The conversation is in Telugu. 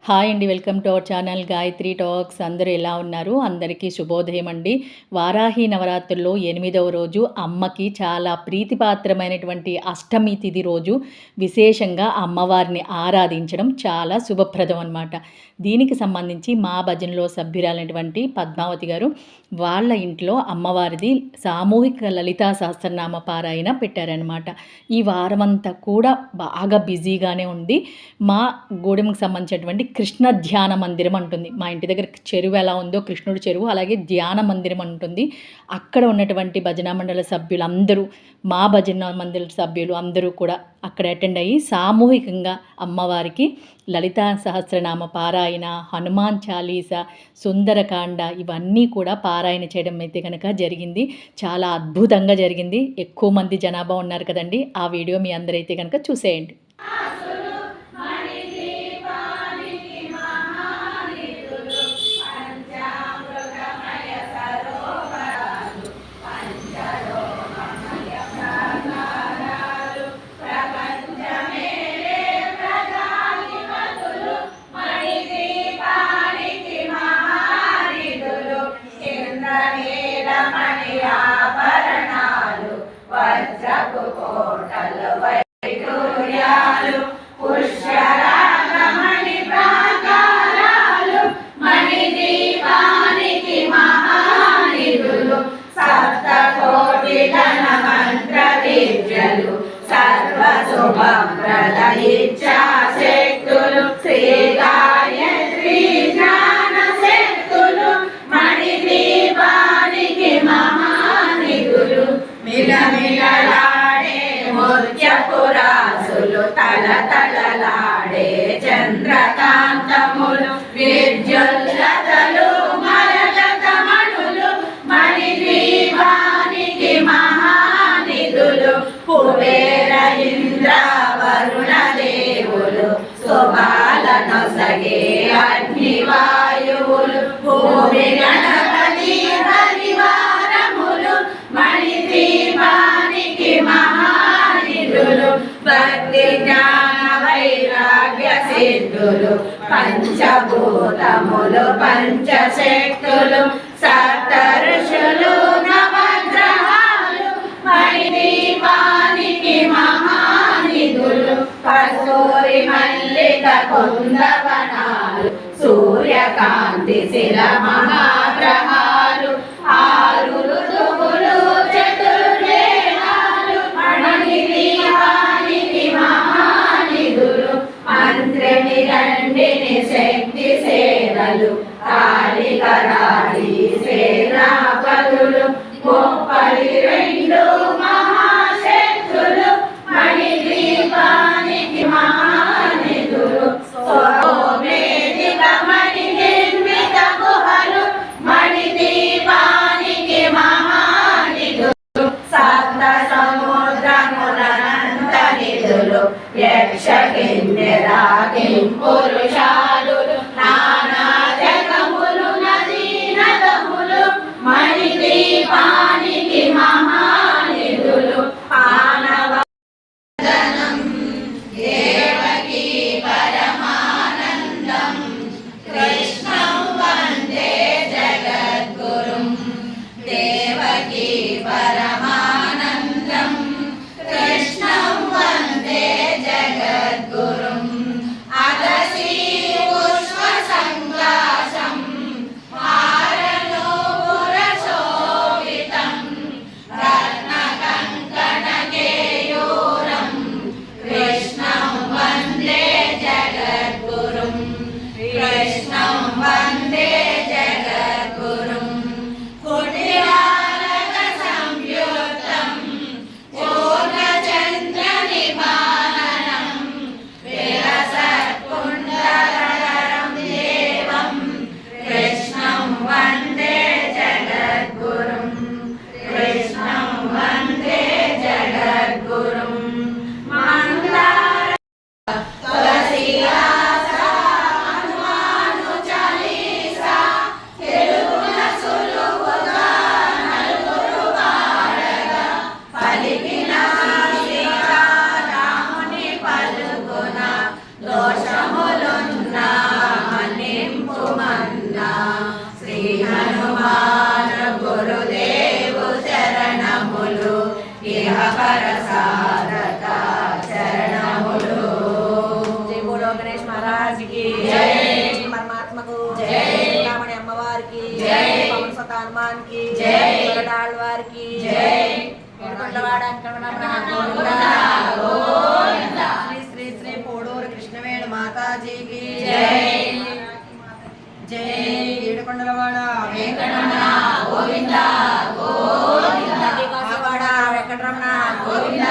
హాయ్ అండి. Welcome to our channel Gayatri talks. అందరూ ఎలా ఉన్నారు? అందరికీ శుభోదయం అండి. వారాహి నవరాత్రుల్లో 8వ రోజు అమ్మకి చాలా ప్రీతిపాత్రమైనటువంటి అష్టమి తిథి రోజు విశేషంగా అమ్మవారిని ఆరాధించడం చాలా శుభప్రదం అన్నమాట. దీనికి సంబంధించి మా భజనలో సభ్యురాలైనటువంటి పద్మావతి గారు వాళ్ళ ఇంట్లో అమ్మవారిది సామూహిక లలితా సహస్రనామ పారాయణ పెట్టారనమాట. ఈ వారమంతా కూడా బాగా బిజీగానే ఉంది. మా గూడెంకి సంబంధించినటువంటి కృష్ణ ధ్యాన మందిరం అంటుంది. మా ఇంటి దగ్గర చెరువు ఎలా ఉందో కృష్ణుడి చెరువు, అలాగే ధ్యాన మందిరం ఉంటుంది. అక్కడ ఉన్నటువంటి భజన మండల సభ్యులందరూ, మా భజన మండల సభ్యులు అందరూ కూడా అక్కడ అటెండ్ అయ్యి సామూహికంగా అమ్మవారికి లలితా సహస్రనామ పారాయణ, హనుమాన్ చాలీస, సుందరకాండ ఇవన్నీ కూడా పారాయణ చేయడం అయితే కనుక జరిగింది. చాలా అద్భుతంగా జరిగింది. ఎక్కువ మంది జనాభా ఉన్నారు కదండి. ఆ వీడియో మీ అందరైతే కనుక చూసేయండి. ముత్యపురాసులు తలతలలాడే చంద్రకాంతములు విద్యుల్లతలు మరకతమణులు మణిద్వీపానికి మహానిధులు కుబేర ఇంద్ర వరుణ దేవులు శుభాలనొసగే అగ్నివాయువులు భూమి గణపతి పరివారములు మణిద్వీపానికి మహానిధులు భక్తి జ్ఞాన వైరాగ్య సిద్ధులు పంచభూతములు పంచశక్తులు సప్త ఋషులు నవగ్రహాలు మణిద్వీపానికి మహానిధులు కస్తూరి మల్లిక కుందవనాలు సూర్యకాంతి శిల మహాగ్రహాలు ఆరు ఋతువులు చతుర్వేదాలు మణిద్వీపానికి మహానిధులు మంత్రిని రండిని శక్తి సేనలు కాళికరాళి సేనాపతులు 32 మహాశక్తులు మణిద్వీపానికి మహానిధులు సోమేధిక మణి నిర్మిత గుహలు మణిద్వీపానికి మహానిధులు సప్త సముద్రములనంత నిధులు యక్ష కిన్నెర కింపురుషాలు నానా జగములు నదీ నదములు మణిద్వీపానికి మహానిధులు మానవ దేవకీ పరమానందం కృష్ణం వందే జగద్గురుం దేవకీ పరమానందం కృష్ణం వందే జగద్గురుం అదసి శివపరసాదక చరణములు. జై బోలో గణేష్ మహారాజ్ కి జై. పరమాత్మకు జై. రామణి అమ్మవారికి జై. పవన్ సత హనుమాన్కి జై. వరదాళ్ వారికి జై. ఏడుకొండవాడ వెంకటరమణ గోవింద గోవింద. శ్రీ శ్రీ శ్రీ పోడూరు కృష్ణవేణి మాతాజీకి జై. జై. ఏడుకొండలవాడ వెంకటరమణ గోవింద గోవింద. కాశీవాడ వెంకటరమణ గోవింద